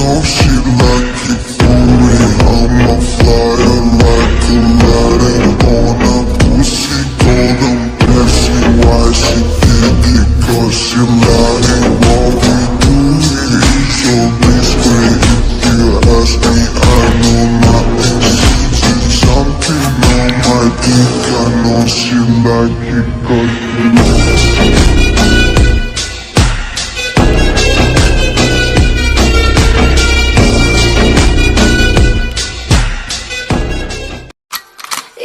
know she like it booty. I'm a flyer like Aladdin on a pussy golden Pepsi. Why she did it? Cause she lying while we do it. So discreet if you ask me, I know nothing. She's something on my dick. I know she like it cause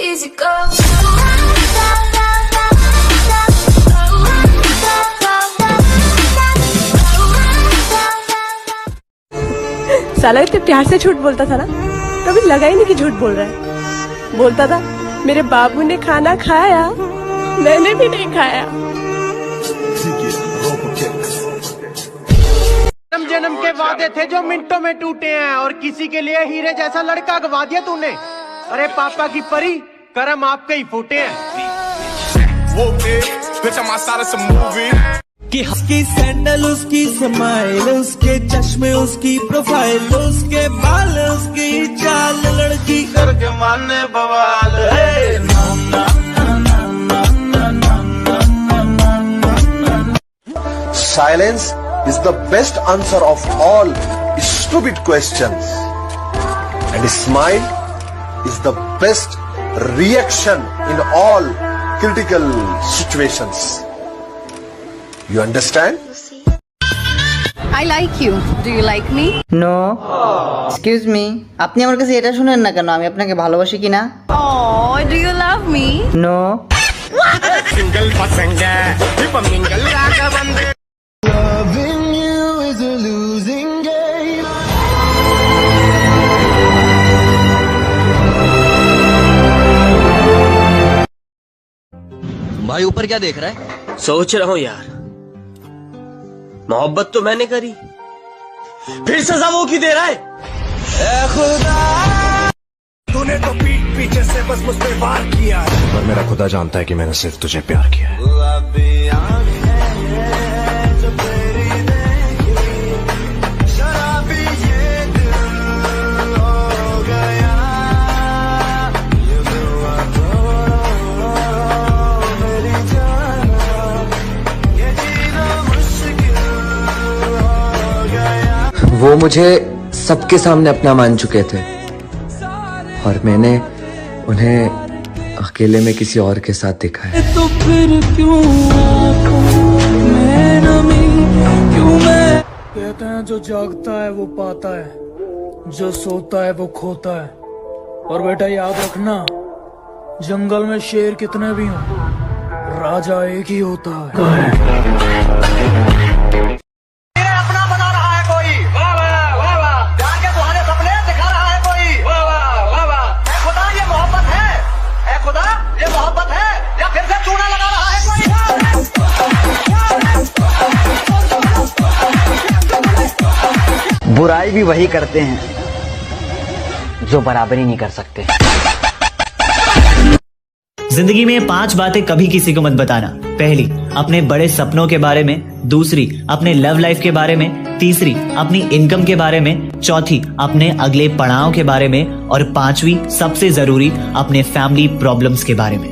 easy go. साला इतने प्यार से झूठ बोलता था ना, कभी लगा ही नहीं कि झूठ बोल रहा है। बोलता था मेरे बाबू ने खाना खाया, मैंने भी नहीं खाया। जन्म जन्म के वादे थे जो मिनटों में टूटे हैं, और किसी के लिए हीरे जैसा लड़का गवा दिया तूने। अरे पापा की परी, करम आपके ही फूटे हैं। कि उसकी सैंडल, उसकी स्माइल, उसके चश्मे, उसकी प्रोफाइल, उसके बाल, उसकी चाल, लड़की करके माने बवाल है। Silence is the best answer of all stupid questions, and a smile is the best reaction in all critical situations. You understand? I like you. Do you like me? No. Excuse me. আপনি আমার কাছে এটা শুনেন না কেন, আমি আপনাকে ভালোবাসি কিনা? Oh, do you love me? No. Single पसंद है, मिंगल रागा बंदे। Loving you is a losing game. भाई ऊपर क्या देख रहा है? सोच रहा हूँ यार, मोहब्बत तो मैंने करी, फिर सजा वो की दे रहा है। ए खुदा, तूने तो पीठ पीछे से बस मुझ पे वार किया है, पर मेरा खुदा जानता है कि मैंने सिर्फ तुझे प्यार किया है। वो मुझे सबके सामने अपना मान चुके थे, और मैंने उन्हें अकेले में किसी और के साथ देखा है। तो फिर क्यों मैं कहते हैं जो जागता है वो पाता है, जो सोता है वो खोता है। और बेटा याद रखना, जंगल में शेर कितने भी हों, राजा एक ही होता है। बुराई भी वही करते हैं जो बराबरी नहीं कर सकते। जिंदगी में 5 बातें कभी किसी को मत बताना। पहली, अपने बड़े सपनों के बारे में। दूसरी, अपने लव लाइफ के बारे में। तीसरी, अपनी इनकम के बारे में। चौथी, अपने अगले पड़ाव के बारे में। और 5वीं, सबसे जरूरी, अपने फैमिली प्रॉब्लम्स के बारे में।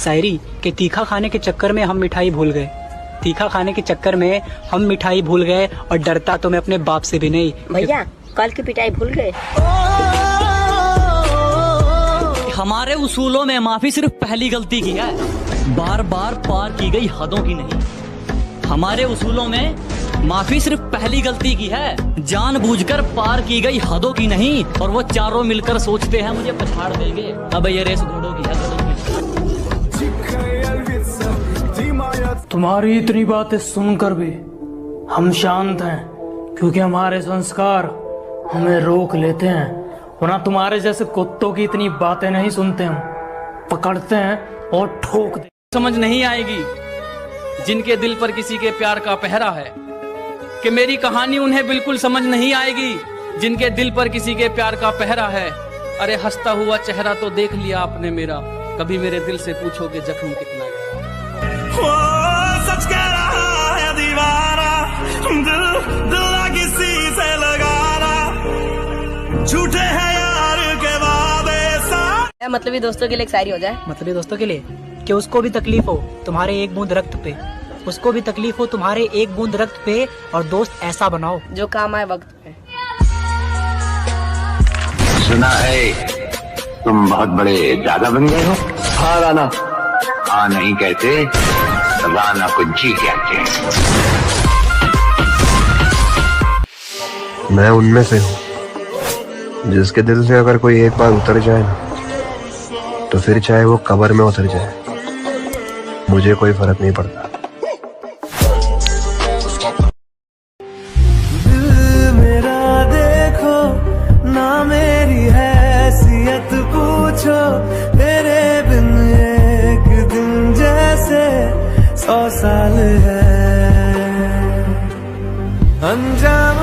शायरी के तीखा खाने के चक्कर में हम मिठाई भूल गए, तीखा खाने के चक्कर में हम मिठाई भूल गए, और डरता तो मैं अपने बाप से भी नहीं। भैया कल की पिटाई भूल गए। हमारे उसूलों में माफी सिर्फ पहली गलती की है, बार बार पार की गई हदों की नहीं। हमारे उसूलों में माफी सिर्फ पहली गलती की है, जानबूझकर पार की गई हदों की नहीं। और वो चारों मिलकर सोचते हैं मुझे पछाड़ देंगे। अब ये रेस घोड़ों की है। तुम्हारी इतनी बातें सुनकर भी हम शांत हैं, क्योंकि हमारे संस्कार हमें रोक लेते हैं। वरना तुम्हारे जैसे कुत्तों की इतनी बातें नहीं सुनते, हम पकड़ते हैं और ठोक देते। समझ नहीं आएगी जिनके दिल पर किसी के प्यार का पहरा है, कि मेरी कहानी उन्हें बिल्कुल समझ नहीं आएगी जिनके दिल पर किसी के प्यार का पहरा है। अरे हंसता हुआ चेहरा तो देख लिया आपने मेरा, कभी मेरे दिल से पूछोगे जख्म कितना है। सच कह रहा है दीवाना, दिल किसी से लगा रहा मतलबी दोस्तों के लिए एक शायरी हो जाए। मतलबी दोस्तों के लिए कि उसको भी तकलीफ हो तुम्हारे एक बूंद रक्त पे, उसको भी तकलीफ हो तुम्हारे एक बूंद रक्त पे, और दोस्त ऐसा बनाओ जो काम आए वक्त पे। सुना है तुम बहुत बड़े दादा बन गए हो। हाँ राना। हाँ नहीं कहते, राना को जी कहते हैं। मैं उनमें से हूँ जिसके दिल से अगर कोई एक बार उतर जाए ना, तो फिर चाहे वो कब्र में उतर जाए, मुझे कोई फर्क नहीं पड़ता। दिल मेरा देखो ना, मेरी हैसियत पूछो, तेरे बिन एक दिन जैसे 100 साल है। अंजाम